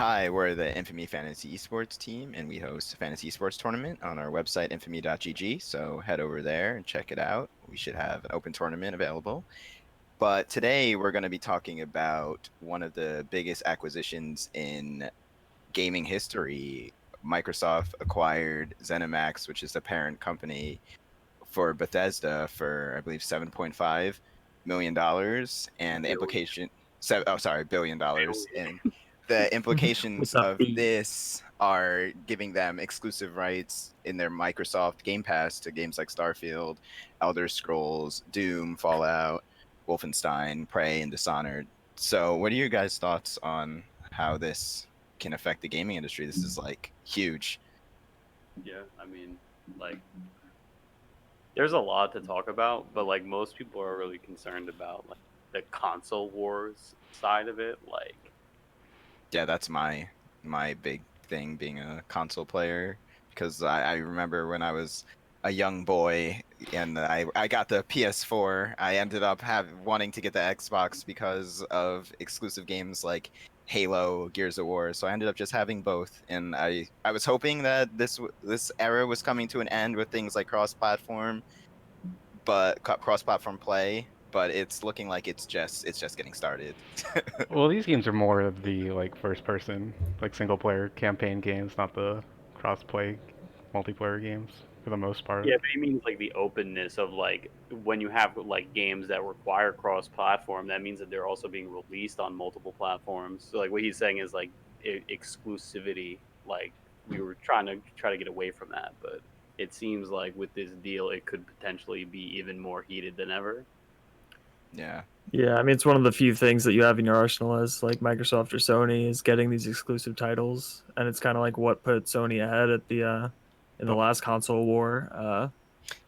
Hi, we're the Infamy Fantasy Esports team, and we host a fantasy esports tournament on our website, infamy.gg. So head over there and check it out. We should have an open tournament available. But today we're going to be talking about one of the biggest acquisitions in gaming history. Microsoft acquired ZeniMax, which is the parent company for Bethesda, for I believe $7.5 million, and the Billion. implication. Sorry, $1 billion, and the implications With a of B. this are giving them exclusive rights in their Microsoft Game Pass to games like Starfield, Elder Scrolls, Doom, Fallout, Wolfenstein, Prey, and Dishonored. So, what are your guys' thoughts on how this can affect the gaming industry? This is like huge. Yeah, I mean, like, there's a lot to talk about, but like most people are really concerned about like the console wars side of it. Like, Yeah, that's my big thing being a console player, because I remember when I was a young boy and I got the PS4. I ended up wanting to get the Xbox because of exclusive games like Halo, Gears of War. So I ended up just having both, and I was hoping that this era was coming to an end with things like cross-platform, but cross-platform play. But it's looking like it's just getting started. Well, these games are more of the like first person, like single player campaign games, not the cross play multiplayer games for the most part. yeah, but he means like the openness of like when you have like games that require cross-platform, that means that they're also being released on multiple platforms. So like what he's saying is like exclusivity. Like we were try to get away from that, but it seems like with this deal, it could potentially be even more heated than ever. Yeah. Yeah, I mean it's one of the few things that you have in your arsenal as like Microsoft or Sony is getting these exclusive titles, and it's kind of like what put Sony ahead at the in the But last console war.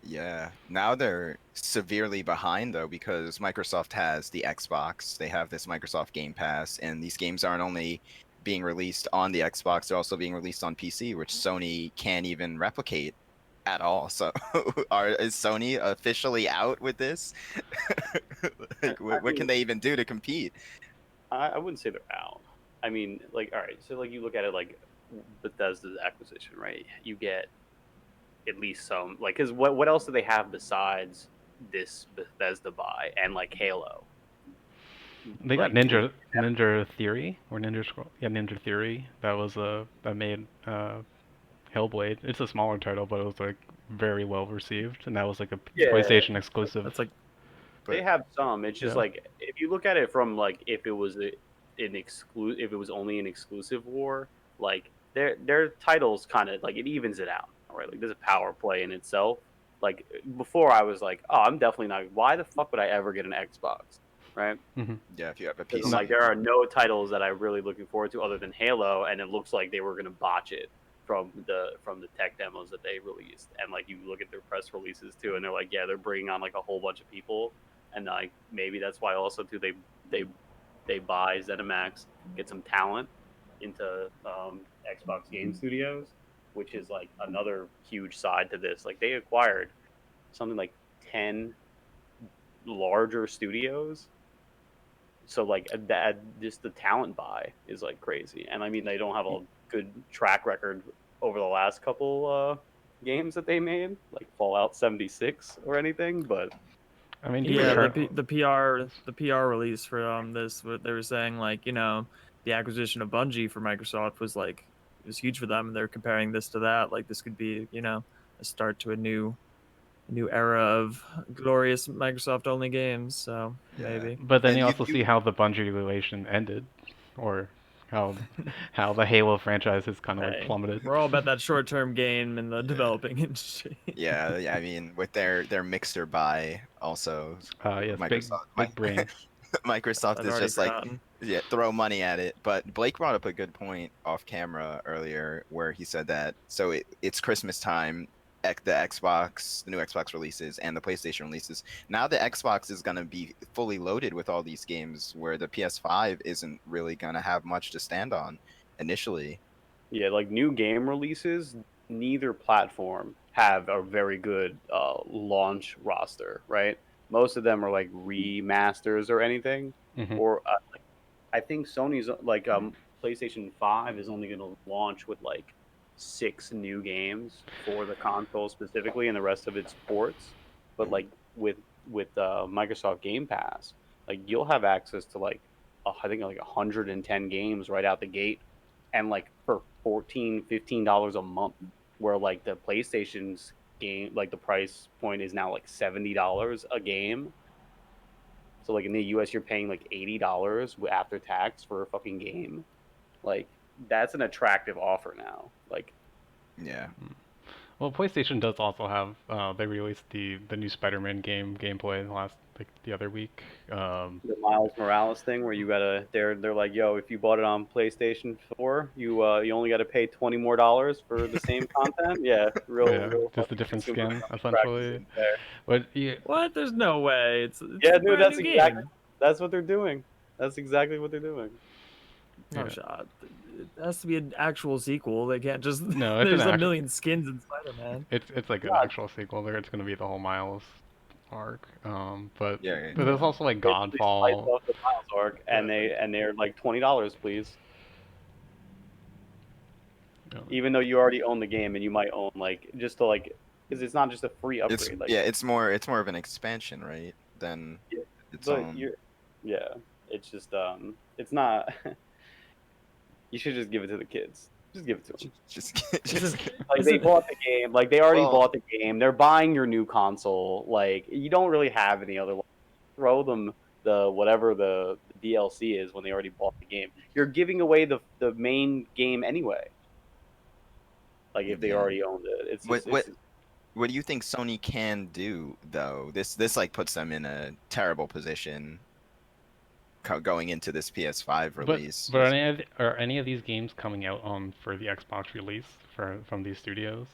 Yeah, now they're severely behind though, because Microsoft has the Xbox, they have this Microsoft Game Pass, and these games aren't only being released on the Xbox, they're also being released on PC, which Sony can't even replicate at all. So is Sony officially out with this? I Like, what can mean, they even do to compete? I wouldn't say they're out. I mean, like, all right, so like you look at it like Bethesda's acquisition, right? You get at least some, like, because what else do they have besides this Bethesda buy and like Halo? they got Like, do Ninja Theory or Ninja Scroll. Yeah, Ninja Theory. That was that made Hellblade. It's a smaller title, but it was like very well received, and that was like a yeah, PlayStation exclusive. That's like they But have some. It's just Yeah. like if you look at it from like if it was if it was only an exclusive war, like their titles kind of like it evens it out, right? Like there's a power play in itself. Like before, I was like, oh, I'm definitely not. Why the fuck would I ever get an Xbox, right? hmm yeah, if you have a Because I'm like, PC. there are no titles that I'm really looking forward to other than Halo, and it looks like they were gonna botch it from the tech demos that they released. And like you look at their press releases too, and they're like, yeah, they're bringing on like a whole bunch of people, and like maybe that's why also too they they buy ZeniMax, get some talent into Xbox Game Studios, which is like another huge side to this. Like they acquired something like 10 larger studios, so like that just the talent buy is like crazy. And I mean they don't have a good track record over the last couple games that they made, like Fallout 76 or anything, but I mean, Doom yeah, Eternal. the PR release for this what they were saying like the acquisition of Bungie for Microsoft was like it was huge for them, and they're comparing this to that like this could be a start to a new era of glorious Microsoft only games. So Yeah. maybe. But then And you you also you see how the Bungie relation ended, or how how the Halo franchise has kind of like Hey, plummeted. we're all about that short-term gain in the yeah. developing industry. Yeah, I mean, with their mixer buy also, Yes, Microsoft, big brain. Microsoft I'd is already just like, forgotten. yeah, throw money at it. But Blake brought up a good point off camera earlier, where he said that so it's Christmas time, the Xbox, the new Xbox releases, and the PlayStation releases. Now the Xbox is gonna be fully loaded with all these games, where the PS5 isn't really gonna have much to stand on initially. yeah, like new game releases, neither platform have a very good launch roster, right? Most of them are like remasters or anything, hmm or like I think Sony's like PlayStation 5 is only going to launch with like 6 new games for the console specifically, and the rest of it's ports. But like with Microsoft Game Pass, like you'll have access to like I think like 110 games right out the gate, and like for $14-15 a month, where like the PlayStation's game, like the price point is now like $70 a game. So like in the US, you're paying like $80 after tax for a fucking game. Like that's an attractive offer now. Like Yeah. Well, PlayStation does also have. They released the new Spider-Man gameplay the other week. the Miles Morales thing, where you gotta they're like, yo, if you bought it on PlayStation 4, you only got to pay $20 more for the same content. Yeah, Yeah, real just a fucking different consumer skin economics essentially. practices there. But yeah, What? There's no way. It's Yeah, a dude, brand new game. that's what they're doing. That's exactly what they're doing. No Yeah. shot. It has to be an actual sequel. They can't just. No, it's There's an a actual. million skins in Spider-Man. It's like an Yeah. actual sequel. There, it's gonna be the whole Miles arc. But Yeah. but there's also like Basically slice Godfall. off the Miles arc, and they're like $20, please. Yeah. Even though you already own the game, and you might own like just to like, because it's not just a free upgrade. It's like, it's more of an expansion, right? Than Yeah, its but own. it's just it's not. You should just give it to the kids. Just give it to them. Just Like they bought the game. Like they already Well- bought the game. They're buying your new console. Like you don't really have any other. Throw them the whatever the DLC is when they already bought the game. You're giving away the main game anyway. Like if they Yeah. already owned it, it's just, What do you think Sony can do though? This like puts them in a terrible position going into this PS5 release. But are any of these games coming out for the Xbox release from these studios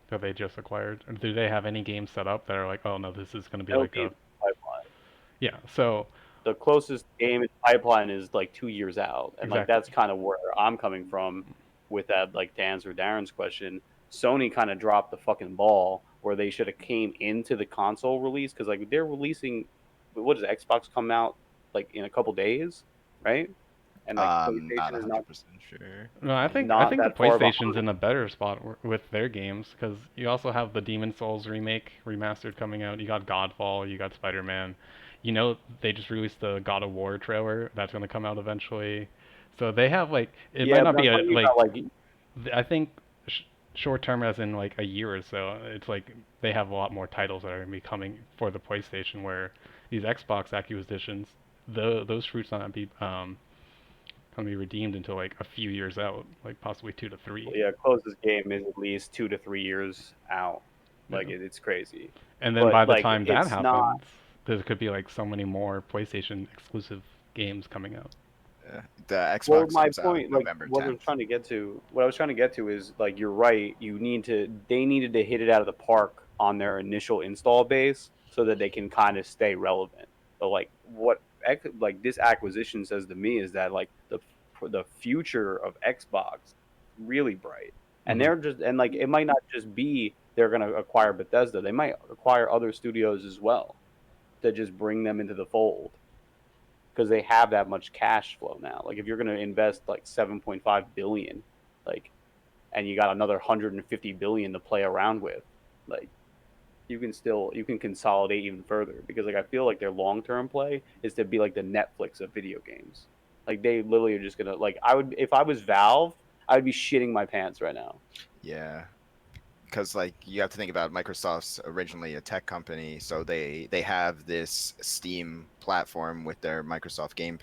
that they just acquired? Or do they have any games set up that are like, oh no, this is going to be it'll like be a pipeline. yeah? So The closest game in pipeline is like 2 years out, and like Exactly. that's kind of where I'm coming from with that. Like to answer Darren's question, Sony kind of dropped the fucking ball where they should have came into the console release, because like they're releasing, what does Xbox come out like in a couple days, right? And like not PlayStation is not 100% sure. no, I think Not the that far PlayStation's behind. in a better spot with their games because you also have the Demon Souls remastered coming out. You got Godfall, you got Spider-Man. You know they just released the God of War trailer that's going to come out eventually. So they have like it might yeah, not but be I'm a talking like about, like I think short term as in like a year or so. It's like they have a lot more titles that are going to be coming for the PlayStation where these Xbox acquisitions, those fruits not be going to be redeemed until like a few years out, like possibly 2 to 3. yeah, closest game is at least 2 to 3 years out. Like Yeah. it's crazy. And then But, by the like, time that it's happens, not- there could be like so many more PlayStation exclusive games coming out. The Xbox Well, my comes out point, like November what 10th. I was trying to get to is like you're right. They needed to hit it out of the park on their initial install base so that they can kind of stay relevant. But like like this acquisition says to me is that like the future of Xbox really bright, and Mhm. they're just and like it might not just be they're gonna acquire Bethesda. They might acquire other studios as well to just bring them into the fold, because they have that much cash flow now. Like if you're going to invest like 7.5 billion, like, and you got another 150 billion to play around with, like you can consolidate even further, because like I feel like their long-term play is to be like the Netflix of video games. Like they literally are just going to like if I was Valve, I'd be shitting my pants right now. Yeah. Because like you have to think about Microsoft's originally a tech company, so they have this Steam platform with their Microsoft Game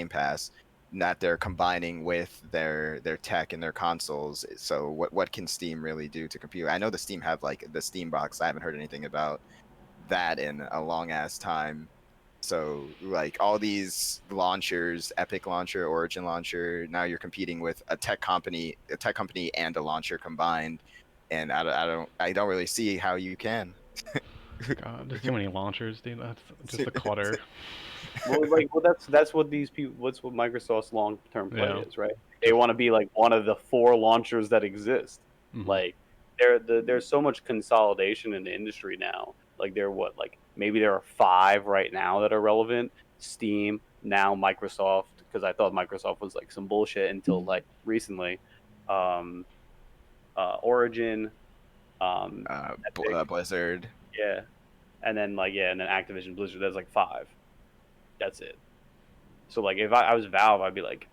Pass that they're combining with their tech and their consoles. So what can Steam really do to compete? I know the Steam have like the Steam box. I haven't heard anything about that in a long ass time. So like all these launchers, Epic Launcher, Origin Launcher, now you're competing with a tech company and a launcher combined, and I don't really see how you can. God, there's too many launchers, dude. That's just a clutter. That's what these people. What's what Microsoft's long-term play Yeah. is, right? They want to be like one of the 4 launchers that exist. Mhm. Like there's so much consolidation in the industry now. Like maybe there are 5 right now that are relevant. Steam, now Microsoft because I thought Microsoft was like some bullshit until like recently. Origin, Epic, Blizzard. yeah, and then Activision Blizzard. That's like 5. That's it. So like if I was Valve, I'd be like,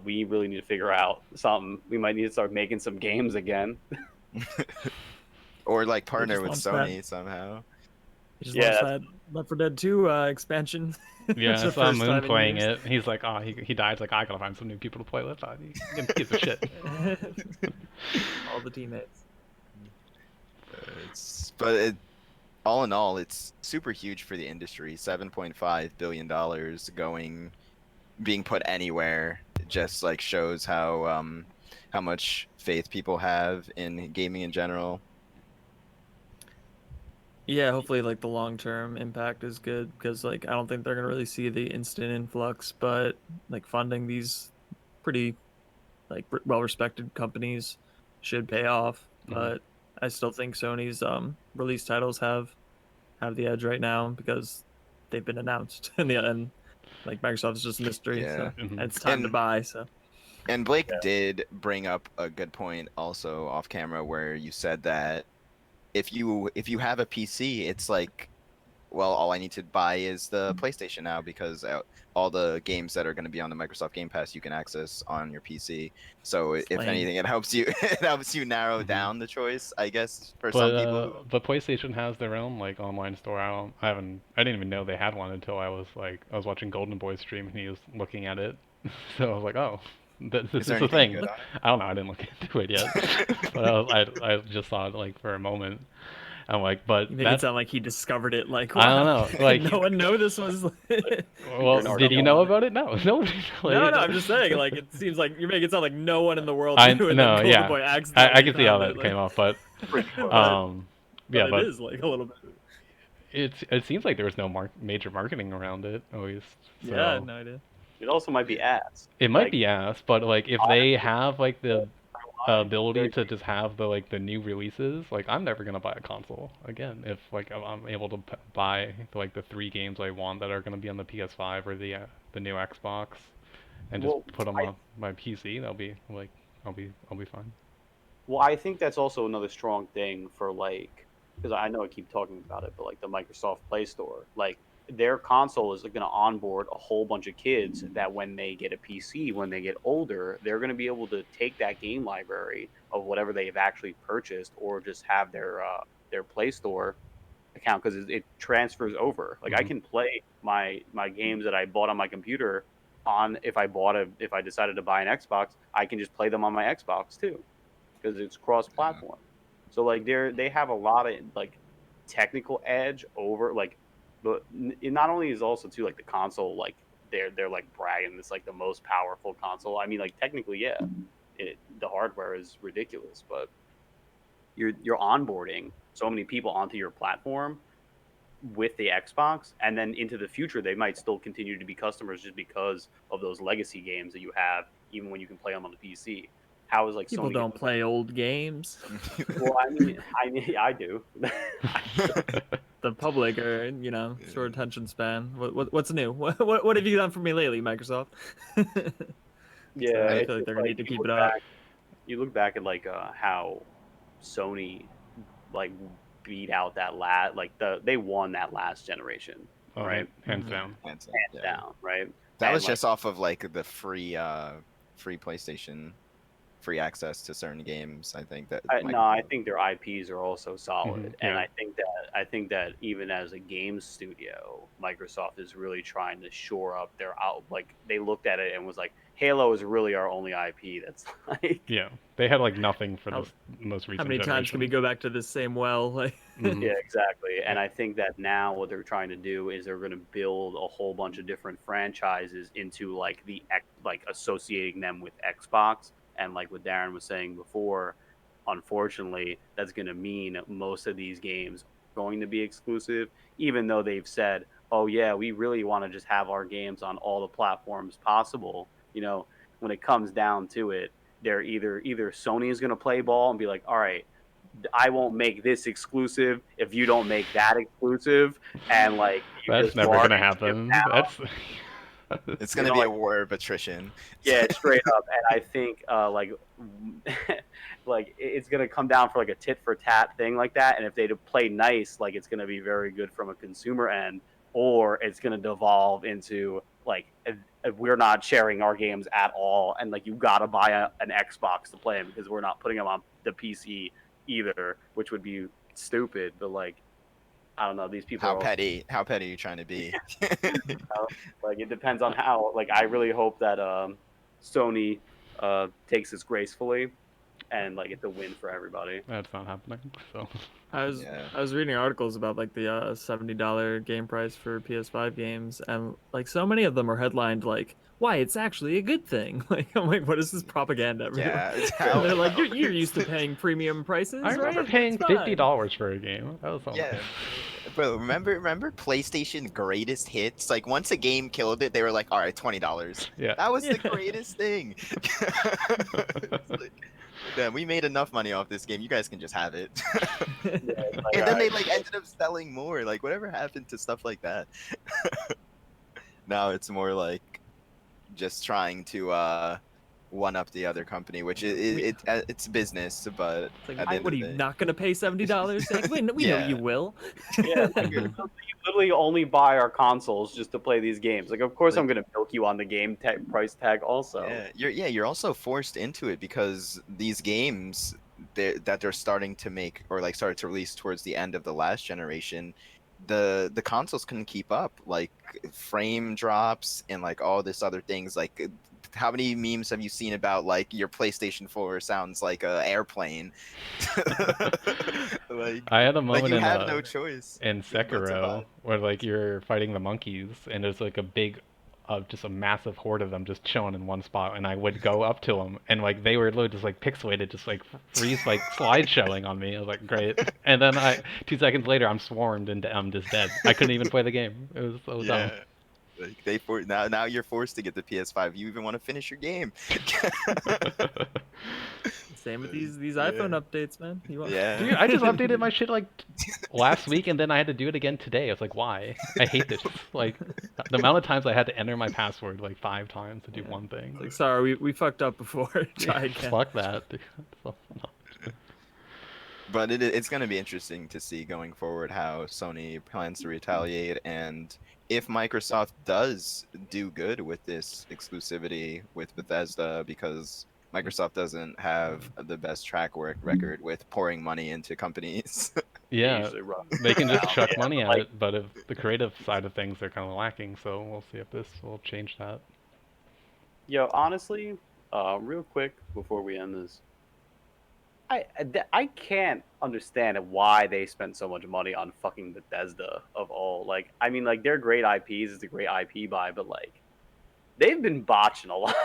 we really need to figure out something. We might need to start making some games again. Or like partner with launched Sony somehow. He just Yeah, launched that Left 4 Dead 2 expansion. Yeah, It's I the saw first Moon time in playing years. it. He's like, oh, he died. He's like, I gotta find some new people to play with. He gives a shit. All the teammates. All in all, it's super huge for the industry. $7.5 billion being put anywhere. It just like shows how much faith people have in gaming in general. Yeah, hopefully like the long-term impact is good because like I don't think they're gonna really see the instant influx, but like funding these pretty like well-respected companies should pay off. But I still think Sony's release titles have the edge right now because they've been announced and like Microsoft is just a mystery. Yeah. So it's time to buy. So And Blake did bring up a good point also off camera where you said that if you have a PC, it's like, well, all I need to buy is the PlayStation now because all the games that are going to be on the Microsoft Game Pass you can access on your PC. So if lame. anything, it helps you narrow down the choice, I guess, for But some people. but PlayStation has their own like online store. I didn't even know they had one until I was watching Golden Boy stream and he was looking at it. So I was like, oh, this is there the anything thing. good on it? I don't know. I didn't look into it yet, but I just saw it like for a moment. I'm like, but you make it sound like he discovered it. Like I don't wow, know. Like no one knew this was. well, did you know about it? No, nobody. No, I'm just saying. Like it seems like you're making it sound like no one in the world I knew. And no, then Golden yeah. Boy accidentally I can see how found that it, came like, off, but but yeah, but it is like a little bit. it seems like there was no major marketing around it, at least. So. Yeah, I had no idea. It also might be ads. It might Like, be ass, but like if they have like the ability to just have the new releases, like I'm never gonna buy a console again if like I'm able to buy like the 3 games I want that are gonna be on the PS5 or the new Xbox, and just put them on my PC. That'll be like I'll be fine. Well, I think that's also another strong thing for like, because I know I keep talking about it, but like the Microsoft Play Store, like their console is going to onboard a whole bunch of kids that when they get a PC, when they get older, they're going to be able to take that game library of whatever they've actually purchased or just have their Play Store account because it transfers over. Like I can play my games that I bought on my computer on if I decided to buy an Xbox, I can just play them on my Xbox too because it's cross-platform. So like they have a lot of like technical edge over like. But it not only is also too like the console like they're like bragging it's like the most powerful console. I mean like technically yeah, the hardware is ridiculous, but you're onboarding so many people onto your platform with the Xbox, and then into the future they might still continue to be customers just because of those legacy games that you have, even when you can play them on the PC. How is like People Sony don't play old games. Well, I mean, I do. The public are, short attention span. What's new? What have you done for me lately, Microsoft? Yeah, I feel like they're gonna need to keep it up. You look back at like how Sony like beat out that they won that last generation, right? Hands down. Hands Down, right? That And, was like, just off of like the free PlayStation, free access to certain games. I think that. No, I think their IPs are also solid, and yeah. I think that even as a games studio, Microsoft is really trying to shore up their out. Like they looked at it and was like, Halo is really our only IP. That's like yeah, they had like nothing for this most recent. How many times can we go back to the same well? Like Yeah, exactly. And I think that now what they're trying to do is they're going to build a whole bunch of different franchises into like like associating them with Xbox. And like what Darren was saying before, unfortunately, that's going to mean most of these games are going to be exclusive, even though they've said, oh, yeah, we really want to just have our games on all the platforms possible. When it comes down to it, they're either Sony is going to play ball and be like, all right, I won't make this exclusive if you don't make that exclusive. And like, that's never going to happen. It's gonna be a war of attrition. Yeah, straight up. And I think like it's gonna come down for like a tit for tat thing like that. And if they play nice, like it's gonna be very good from a consumer end, or it's gonna devolve into like if we're not sharing our games at all, and like you gotta buy an Xbox to play them because we're not putting them on the PC either, which would be stupid. But like I don't know, these people How are petty? How petty are you trying to be? like it depends on how. Like I really hope that Sony takes this gracefully, and like it's a win for everybody. That's not happening. So I was reading articles about like the $70 game price for PS5 games, and like so many of them are headlined like, "Why it's actually a good thing." Like I'm like, what is this propaganda? Yeah. And they're like, you're used to paying premium prices, I remember right? paying It's fine." $50 for a game. That was something. Yeah. Bro, remember PlayStation greatest hits? Like once a game killed it, they were like, all right, $20. Yeah. That was the Yeah. greatest thing. It's like, yeah, we made enough money off this game. You guys can just have it. Like, And then they like ended up selling more. Like whatever happened to stuff like that? Now it's more like just trying to one up the other company, which it's business, but It's like, at the end what are of you the day- not gonna pay $70? Like, we know Yeah. you will. yeah, like, you literally only buy our consoles just to play these games. Like, of course, Like- I'm gonna milk you on the game price tag also. You're also forced into it because these games that they're starting to make or like started to release towards the end of the last generation, the consoles couldn't keep up. Like frame drops and like all this other things. Like how many memes have you seen about like your PlayStation 4 sounds like a airplane? Like I had a moment you in have no choice. in but to buy Sekiro it. where like you're fighting the monkeys and there's like a big just a massive horde of them just chilling in one spot, and I would go up to them and like they were literally just like pixelated, just like freeze like slideshowing on me. I was like, great. And then 2 seconds later I'm swarmed and I'm just dead. I couldn't even play the game. It was so dumb. Like now you're forced to get the PS5. You even want to finish your game. Same with these Yeah. iPhone updates, man. You want... Yeah. Dude, I just updated my shit like last week, and then I had to do it again today. I was like, why? I hate this. Like, the amount of times I had to enter my password like 5 times to do one thing. Like, sorry, we fucked up before. Try again. Fuck that. Dude. So, no. But it's going to be interesting to see going forward how Sony plans to retaliate, and if Microsoft does do good with this exclusivity with Bethesda, because Microsoft doesn't have the best track record with pouring money into companies. Yeah, usually run they can just down. chuck Yeah, money at like- it, but if the creative side of things they're kind of lacking, so we'll see if this will change that. Yo, honestly, real quick before we end this, I can't understand why they spent so much money on fucking Bethesda of all. Like, I mean, like they're great IPs, it's a great IP buy, but like they've been botching a lot.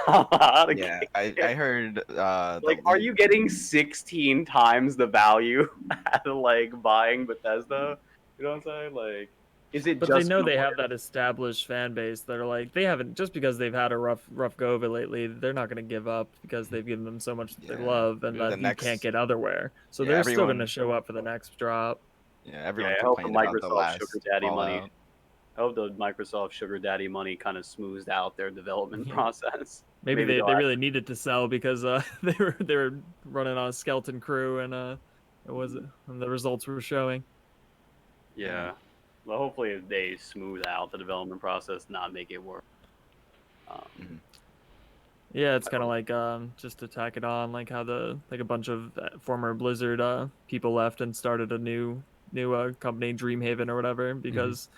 Of Yeah, games. I heard. Like, are you getting 16 times the value out of like buying Bethesda? You know what I'm saying? Like, is it But just they know gonna they have work? that established fan base that are like, they haven't, just because they've had a rough go of it lately, they're not going to give up because they've given them so much that they Yeah. love and The that you next- can't get otherwhere. So Yeah, they're still going everyone- to show up for the next drop. Yeah, everyone I hope the complained about the Microsoft last sugar daddy money. Fallout. I hope the Microsoft sugar daddy money kind of smoothed out their development Yeah. process. Maybe Maybe they they'll really needed to sell because they were running on a skeleton crew and and the results were showing. Yeah. Well, hopefully they smooth out the development process, not make it work. Yeah, it's kind of like just to tack it on, like how a bunch of former Blizzard people left and started a new company, Dreamhaven or whatever, because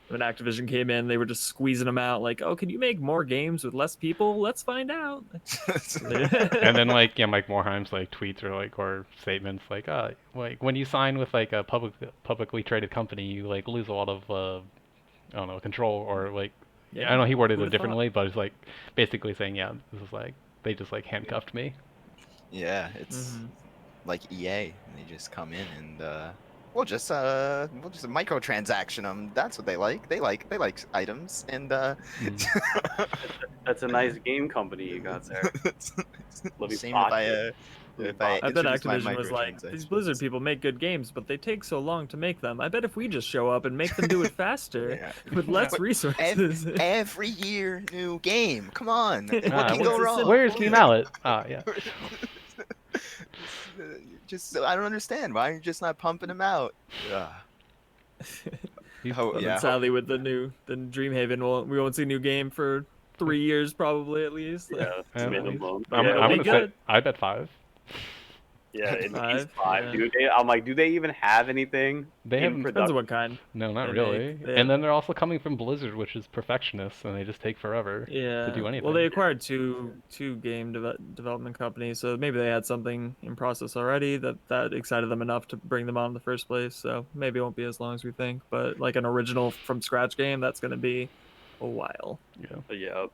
when Activision came in, they were just squeezing them out. Like, oh, can you make more games with less people? Let's find out. And then like Mike Morhaim's like tweets or statements like when you sign with like a publicly traded company, you like lose a lot of I don't know, control, or like I don't know, he worded it would've thought? differently, but it's like basically saying, yeah, this is like they just like handcuffed me. Yeah, it's Mhm. like EA. They just come in and we'll just microtransaction them. That's what they like. They like items, and That's a nice game company you got there. Let me shame botch if it. I I bet introduce my Activision was like, these Blizzard microtransactions. people make good games, but they take so long to make them. I bet if we just show up and make them do it faster Yeah. with less But resources. Every year, new game. Come on, what Ah, can what's go the wrong? sim- Where's Team Mallet? Yeah. Just I don't understand. Why are you just not pumping them out? Ugh. Oh But then yeah. sadly, with the Dreamhaven, we won't see a new game for 3 years probably at least. Yeah, Yeah, minimum. I'm- Yeah, it'll I'm be gonna say good. I bet 5. yeah, at least 5, 5, yeah. dude. I'm like, do they even have anything They in haven't- Depends on production? what kind. No, not They really. make. They And have- then they're also coming from Blizzard, which is perfectionists, and they just take forever Yeah. to do anything. Well, they acquired two game development companies, so maybe they had something in process already that excited them enough to bring them on in the first place. So maybe it won't be as long as we think. But like an original from scratch game, that's going to be a while. Yeah. But yeah,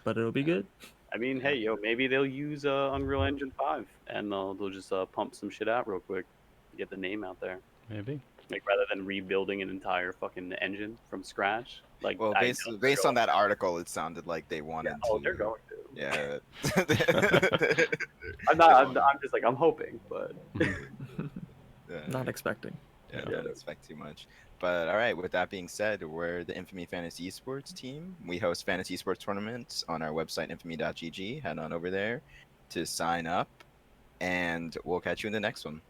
But it'll be good. I mean, hey, yo, maybe they'll use Unreal Engine 5 and they'll just pump some shit out real quick, get the name out there. Maybe. Like rather than rebuilding an entire fucking engine from scratch. Like, Well, I based know based they're on that article, it sounded like they wanted oh, to. they're going to. Yeah. I'm not. I'm just like I'm hoping, but Not expecting. Yeah, Yeah. don't expect too much. But all right, with that being said, we're the Infamy Fantasy Esports team. We host fantasy esports tournaments on our website, infamy.gg. Head on over there to sign up, and we'll catch you in the next one.